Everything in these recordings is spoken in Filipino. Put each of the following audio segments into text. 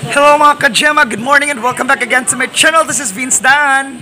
Hello mga ka-Gemma, good morning and welcome back again to my channel. This is Vince Dan.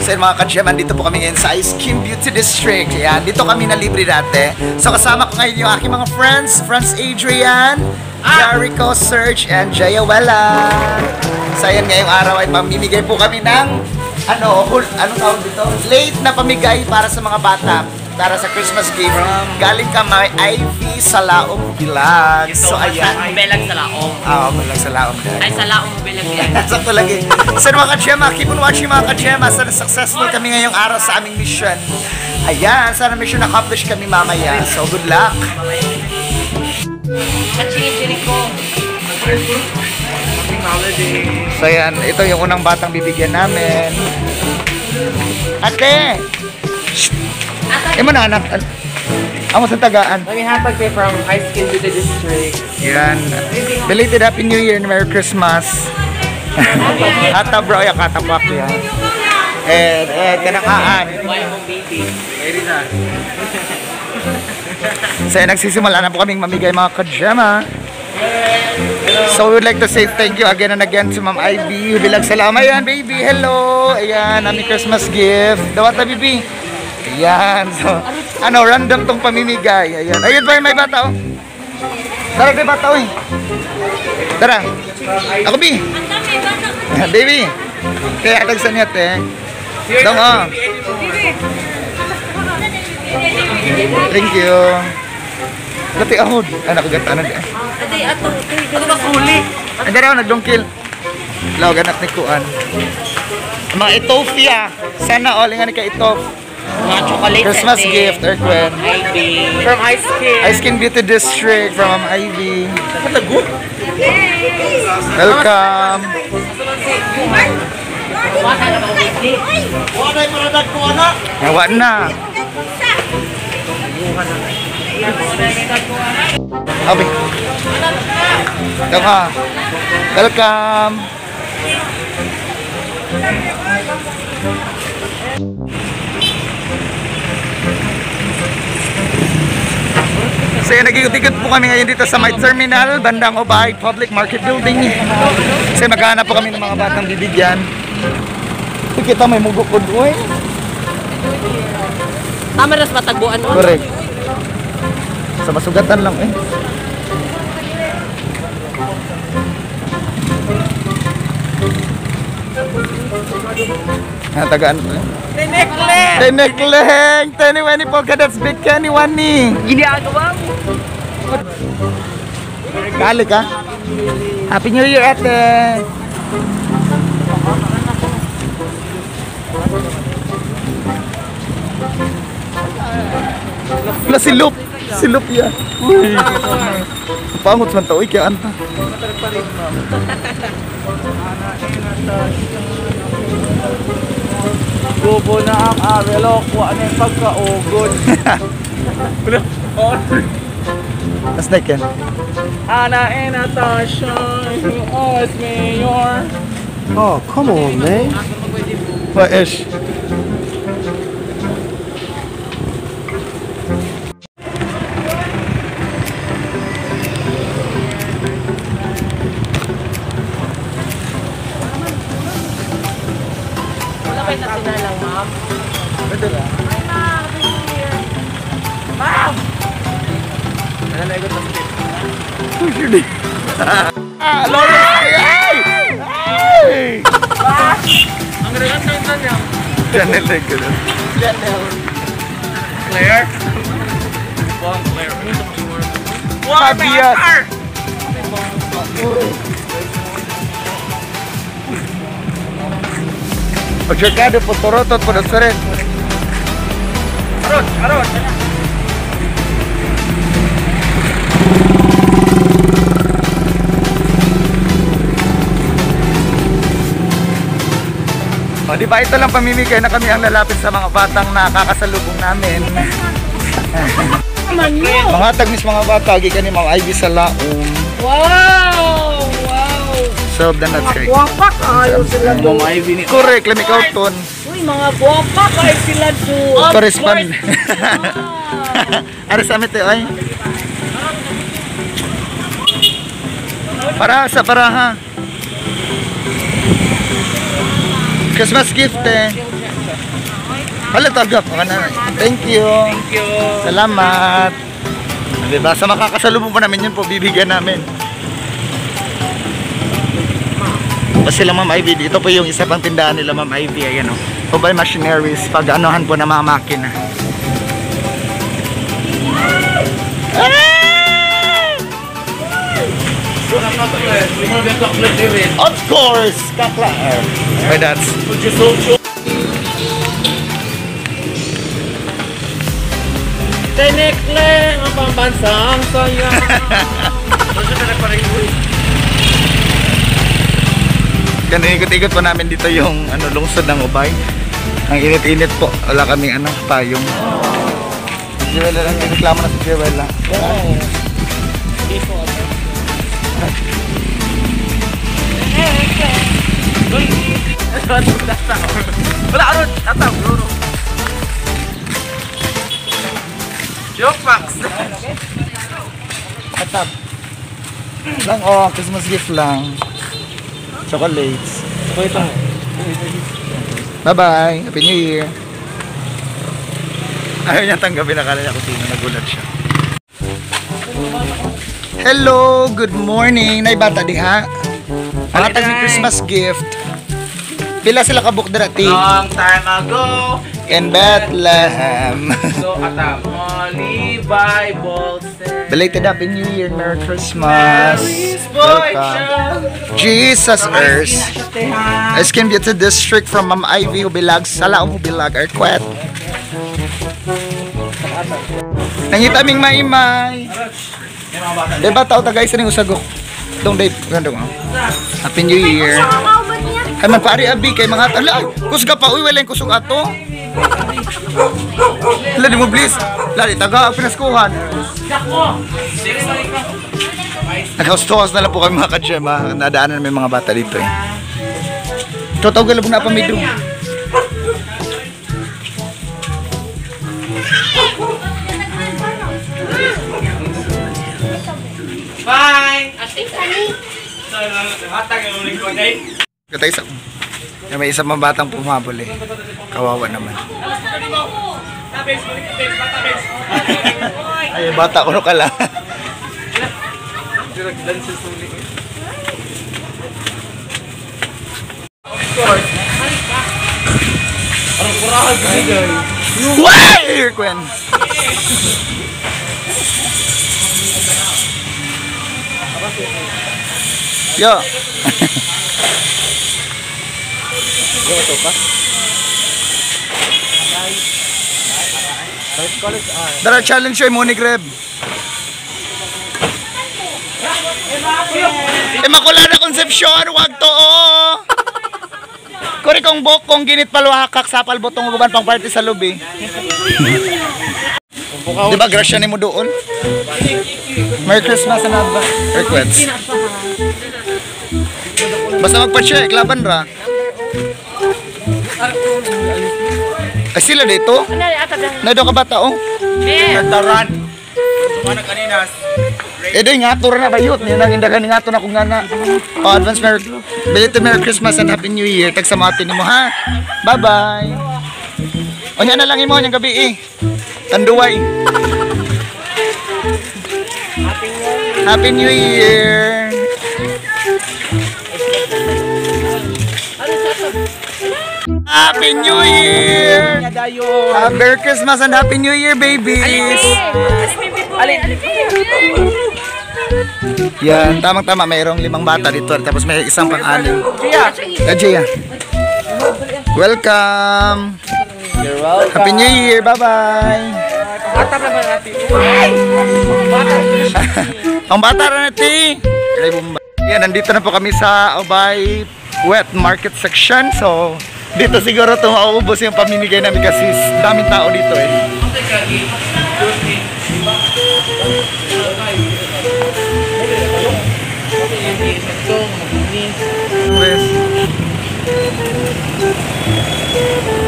So yun mga ka-Gem, andito po kami ngayon sa Ice Cream Beauty District. Yan, dito kami na libre dati. So kasama ko ngayon yung aking mga friends, Adrian, Jericho, Serge, and Jayawela. So yan, ngayong araw ay mamimigay po kami ng anong tawag dito? Late na pamigay para sa mga bata. Para sa Christmas gift. Galing ka may Ivy sa Laong Bilag. So ayan. Belag sa Laong. Oo, Bilag sa Laong. Ay, sa Laong Belag yan. Sakto lagi. So mga ka-Gemma, keep on watching mga ka-Gemma. Sana successful kami ngayong araw sa aming mission. Ayan, sana mission accomplished kami mamaya. So good luck. At chini-chini ko. So ayan, ito yung unang batang bibigyan namin. Ate! Imo na anak. Amo sa tagaan. Let me hatag kayo from Ice Cream Beauty District. Yan. Belated Happy New Year and Merry Christmas. Hata bro, ya katapak yan. Kanakaan. So nagsisimula na po kaming mamigay mga ka-Gemma. So we would like to say thank you again and again to Ma'am Ivy. Bilang salamat yan, baby. Hello. Ayan, aming Christmas gift. Dawat na, baby. Ayan. So, random tong pamimigay. Ayan. Ayun ba may bata, oh. Tara, may bata, oh. Tara. Ako, B. Baby. Kaya atagsan niya, te. Dong, oh. Thank you. Lati ahod. Anak ko gatanan, eh. Ate, ato. Ito ba huli? Anda raw, nagdongkil. Law, ganap ni Kuan. Mga Etofia. Sana all nga ni ka Etof. Mga chocolate. Christmas gift, Erquen. Ivy. From Ice Cream. Ice Cream Beauty District from Ma'am Ivy. Welcome. Yawa na. Okay. Tama. Welcome. So yun, nag-ikot-ikot po kami ngayon dito sa my terminal, bandang Obay Public Market Building. Kasi maghanap po kami ng mga batang bibigyan. Kita may mugukod, uy. Tama ras matagbuan mo. Correct. Sa masugatan lang, eh. Tagaan po, eh. Tinekleng! Tiniwani po ka, that's big kaniwani. Ginagawa mo. Kali ka? Happy New Year, ate! Wala si Lup! Si Lup yan! Uy! Pangot man to, uy, kaya anta. Bubo na ang arelo, kuha na yung pagkaugod. That's like yan. Ana and Natasha, you always mayor. Oh, come on, man. What ish? Wala kayo na sinalang, ma'am. Pwede ba? Ay, ma'am. Ma'am! Ano na ikot mas tip? Push your knee. Lawrence! Hey! Hey! Ang ganda niya. Janel na ikot. Janelle. Claire? One Claire. Habias! Pagsyarkado po, turotot po, doktorin. Aron. O, di ba ito lang pamimigay na kami ang lalapit sa mga batang nakakasalubong namin. Mga tagmis mga bata, gikan ni Ma'am Ivy sa laom. Wow! Serve the nuts cake. Guwapak kayo sila doon. Ma'am Ivy ni... Correct, lamig kauton. Uy, mga guwapak kayo sila doon. To respond. Aras amit eh, ay. Para ha. Christmas gift eh. Hala, tagap. Thank you. Salamat. Diba? Sa makakasalubong po namin yun po, bibigyan namin. Kasi sila Ma'am Ivy, ito po yung isa pang tindahan nila Ma'am Ivy. Ayan o. Mobile machineries, pag-anohan po ng mga makina. Of course! Kakla. Okay, that's... Tinekleng ang pambansang saya. Ganun, ikot-ikot po namin dito yung lungsod ng Ubay. Ang init-init po. Wala kaming payong. Si Jewel lang, reklamo na si Jewel lang. Wala, Aron! Tataw, Luro. Joke box! Atap. Lang Christmas gift lang. Chocolates. Bye-bye. Happy New Year. Ayaw niya tanggapin, akala niya kung sino, nagulat siya. Hello, good morning. Naibata diha. Mga tagmi Christmas gift. Pila sila kabuk dati? Long time ago, In Bethlehem. so at a Molly Bible said, Belated Happy New Year, Merry Christmas. Welcome. Jesus Earth. Skin Beauty District from Ma'am Ivy Hubilag, Salaong Hubilag, Arquet. Nangita ming maimay. Diba tao tagay sa ning usagok. Dong day, ganda mo. Happy New Year. Kay man pari abi kay mga tala. Kusga pa uy wala kusog ato. Lali mo please. Lali taga pinaskuhan. Nag-house na lang po kami mga kadyema. Nadaanan namin mga bata dito eh. Totoo galabong na pamidro. bye! Katay isa. May isang mga batang pumabol eh. Kawawa naman. Ay, bata ko ka lang. Why, Gwen? Yo. Dara challenge siya mo ni Greb. Immaculada Concepcion, wag to oh. Kuri kong bokong ginit paluhakak sapal botong uban pang party sa lobby. Di ba grasya ni mo doon? Merry Christmas and advance requests. Basta magpa-check, laban ra. Ay sila dito? Nado ka bata oh? Nataran! Sumana kaninas. Doy nga to na bayot niya nang indagan nga to na kung nga na. Oh, advance belated Merry Christmas and Happy New Year. Tag sa mga mo ha. Bye-bye. O nya na lang imo yang gabi eh. Tanduay. Happy New Year. Happy New Year. Merry Christmas and Happy New Year, babies. Yan, tamang-tama mayroong 5 bata dito tapos may isang pang-anim. Gia. Welcome. You're welcome. Happy New Year. Bye-bye. Atap naman natin. Ang bata na natin. Yan, nandito na po kami sa Obay Wet Market section. So, dito siguro ito mauubos yung pamimigay namin kasi daming tao dito eh.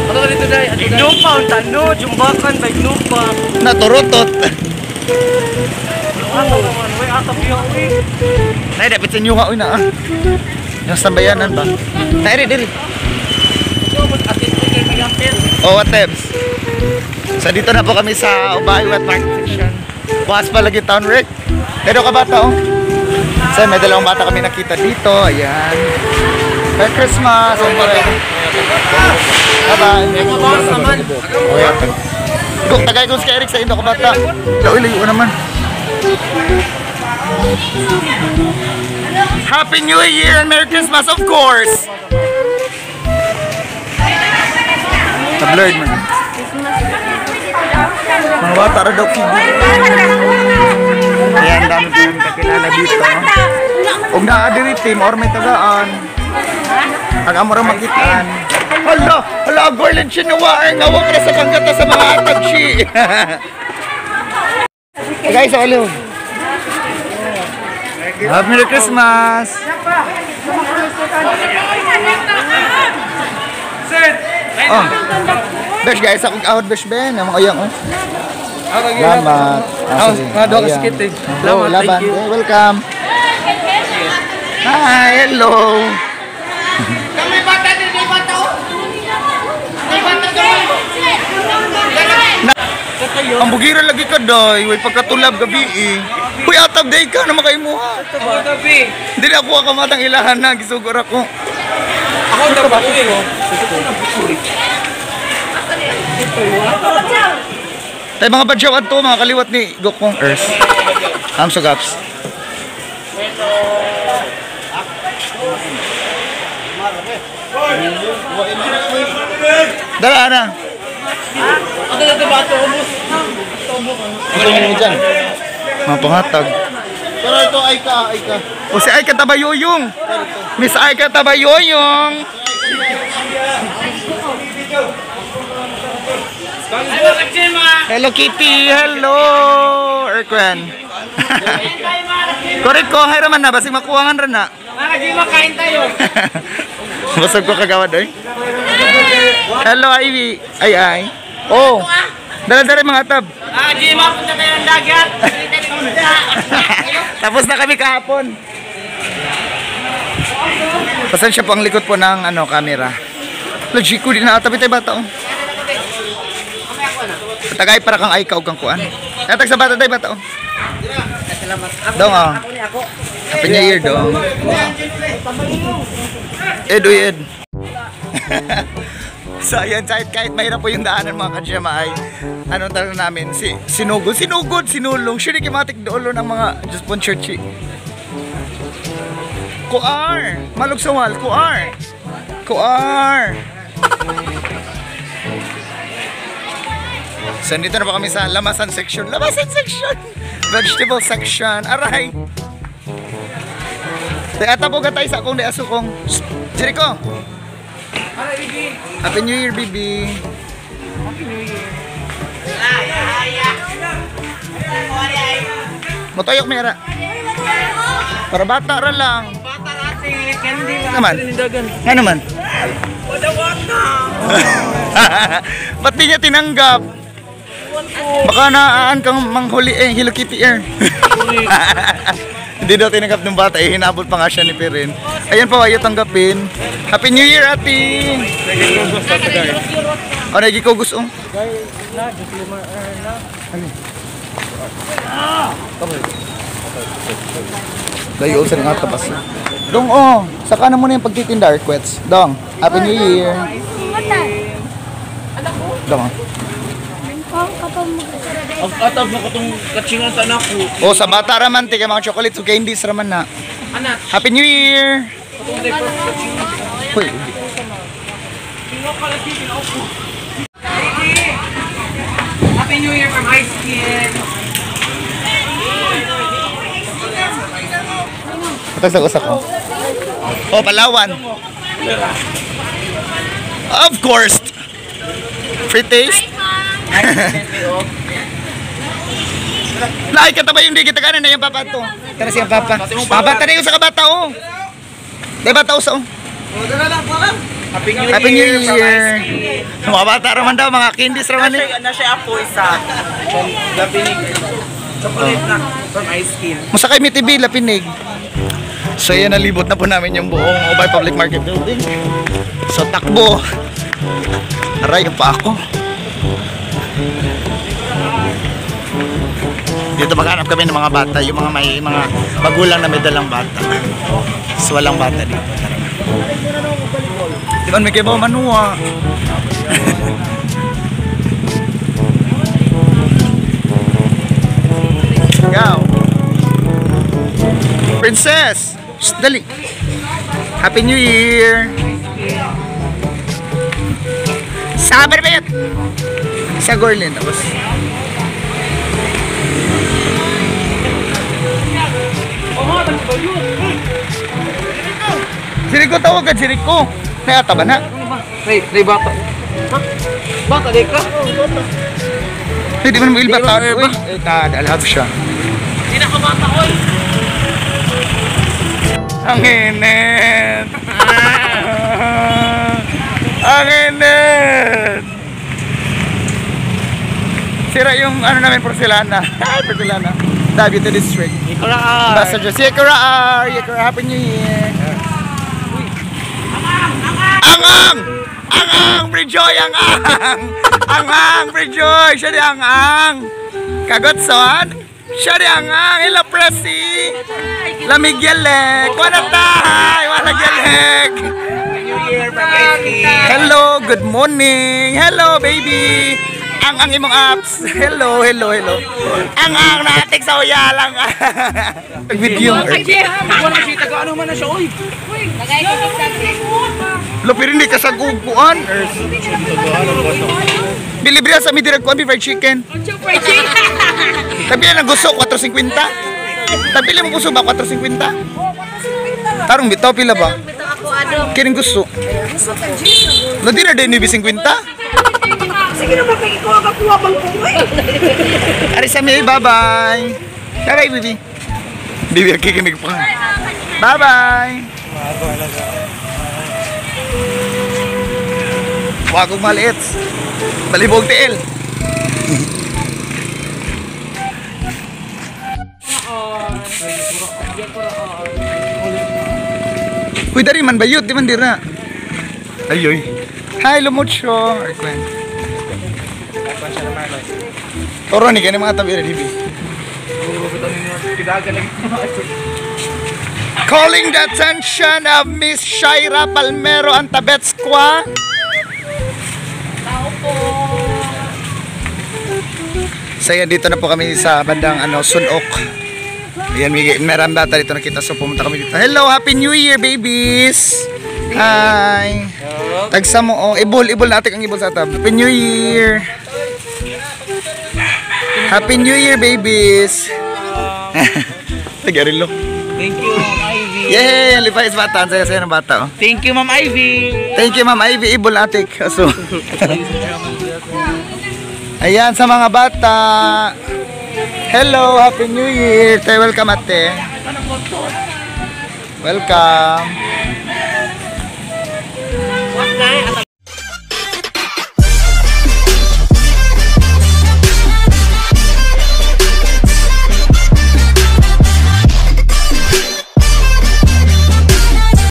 Ano ka dito, Day? Ignupa, ang tano, jumbakan, ba ignupa. Naturutot. Ato naman, may atap yung Nay, dapat sa inyo nga na ah. Yung sambayanan ba? Nay, diri. Oh, what tips? So dito na po kami sa Obay Wet Market section. Bukas pa lagi town Rick. Pero ka bata oh. So may dalawang bata kami nakita dito. Ayan. Merry Christmas. Bye-bye. Oh, yeah. Go, tagay ko si Eric sa indo ka bata. Layo naman. Happy New Year and Merry Christmas, of course. Na-blurred man. Mga bata rin daw kibi. Ayan, dami ko yung kakilala dito. Kung na-adiri team or may tagaan, ang amura makitaan. Hala, Gorlin Chinawaar, ngawag na sa panggata sa mga atagsi. Guys, hello. Happy Merry Christmas. Oh. Besh guys, akong out besh ben, ang mga oyang oh. Salamat. Doon ka skit eh. Laban. Welcome. Hi, hello. Kami bata din, may bata oh. May bata doon. Ang bugira lagi ka doy, way pagkatulab gabi eh. Uy, atab day ka na makaimuha. Ako gabi. Hindi na ako kamatang ilahan na, gisugor ako. Ako gabi eh. Tayo mga badyawan to, mga kaliwat ni Gokong Earth. So gaps. Dala na. Ako na bato ubos. Ito mo dyan. Mga pangatag. Pero ito ay ka. O si Aika Tabayoyong. Miss Aika Tabayoyong. Hello Kitty, hello Erkwen. Koreko, hay raman na, basig makuwangan rin na. Jima, kain tayo. Busog ko kagawad eh. Hello Ivy. Ay. Oh. Dala-dala mga tab. Jima, punta tayo ng dagat. Tapos na kami kahapon. Pasensya po ang likod po ng camera. Lagi ko din na tabi tayo bata oh. Tagay para kang aikaw kang kuan. Natag sa bata tayo bata oh. Dong oh. Happy New Year dong. Ed. So ayan, kahit mahirap po yung daanan mga kadyama ay anong talaga namin, sinulong, sure kimatik doolo ng mga just pon churchy. Kuar! Malugsawal, Kuar! So dito na po kami sa lamasan section. Vegetable section. Aray! Ata po gatay sa akong diasukong. Jericho! Happy New Year, baby! Happy New Year! Motoyok mera. Para bata ra lang. Naman. Nga naman. Ba't di niya tinanggap? Baka naaan kang manghuli Hello Kitty Air. Hindi daw tinanggap ng bata hinabol pa nga siya ni Pirin. Ayan po, ayaw tanggapin. Happy New Year, ati! O, nagikugos oh. Dayo sa nga tapas. Dong oh, saka na muna yung pagtitinda requests. Dong, Happy New Year. Dong oh. Atab na katong katsingan sa anak ko. Oh, sa bata raman, tika mga chocolates o candies raman na. Anak. Happy New Year! Katong diaper katsingan. Hoy. Happy New Year from Ice Skin. Ito sa usak ko. Oh, Palawan. Of course. Free taste. Lahat ka ba yung di kita kanan na yung papa to? Tara siya papa. Papa, tara yung sa kabata oh. Di ba tao sa oh? Happy New Happy New Year. Mga bata raman daw, mga candies raman eh. Na siya ako isa. Lapinig. Chocolate na from Ice Skin. Musa kay Mitibi, Lapinig. So yan, nalibot na po namin yung buong Ubay Public Market Building. So takbo. Aray, pa ako. Dito maghanap kami ng mga bata, yung mga may mga magulang na may dalang bata. So walang bata dito. Di ba may kibaw manuwa? Go! Princess! Shh, dali! Happy New Year! Sabar ba yan? Sa Gorlin, tapos. Siriko tawag ka, Siriko. Nayata ba na? Ray bata. Bata di ka? Hindi man mo ilbat tawag. Uy, alhab siya. Hindi na ka bata, oy. Ang init! Ang init! Sira yung ano namin, porcelana. Porcelana. Davao District. Basta just Yekura Happy New Year. Angang! Angang! Bridjoy! Angang! Angang! Bridjoy! Siya di angang! Kagotson! Siya di angang! Ila presi! Lamig yalek! Wala tahay! Wala yalek! New Year from Ice Skin. Hello! Good morning! Hello baby! Ang imong apps. Hello, hello, hello. Ang natik sa uyalang. Video. Wala siya taga ano man na siya, oy. Lo pero hindi ka sa guguan. Bilibriya sa midirag ko fried chicken. Tapi na gusto 4.50. Tapi mo gusto ba 4.50? Tarong bitaw pila ba? Kining gusto. Lo di na din ni 50. Sige na makikikuha ka kuha bang kuha eh. Ari sa may bye-bye. Bye-bye, baby. Baby, kikinig pa. Bye-bye. Wagong maliit. Balibog tiil. Uy, dari man bayot, di man dira. Ayoy. Hi, Lumucho. Toro ni kani mga tabi rin, Hibi. Calling the attention of Miss Shaira Palmero Antabetsqua. Saya dito na po kami sa bandang Sunok. Ayan, meron data dito nakita, so pumunta kami dito. Hello, Happy New Year, babies! Hi! Tagsa mo, ibol natin ang ibol sa tab. Happy New Year! Happy New Year, babies! Tagarilo. Thank you, Ma'am Ivy. Yay! Lipay is bata. Ang saya-saya ng bata. Oh. Thank you, Ma'am Ivy. Thank you, Ma'am Ivy. Ibol natin. So, ayan, sa mga bata. Hello, Happy New Year. Welcome, ate. Welcome.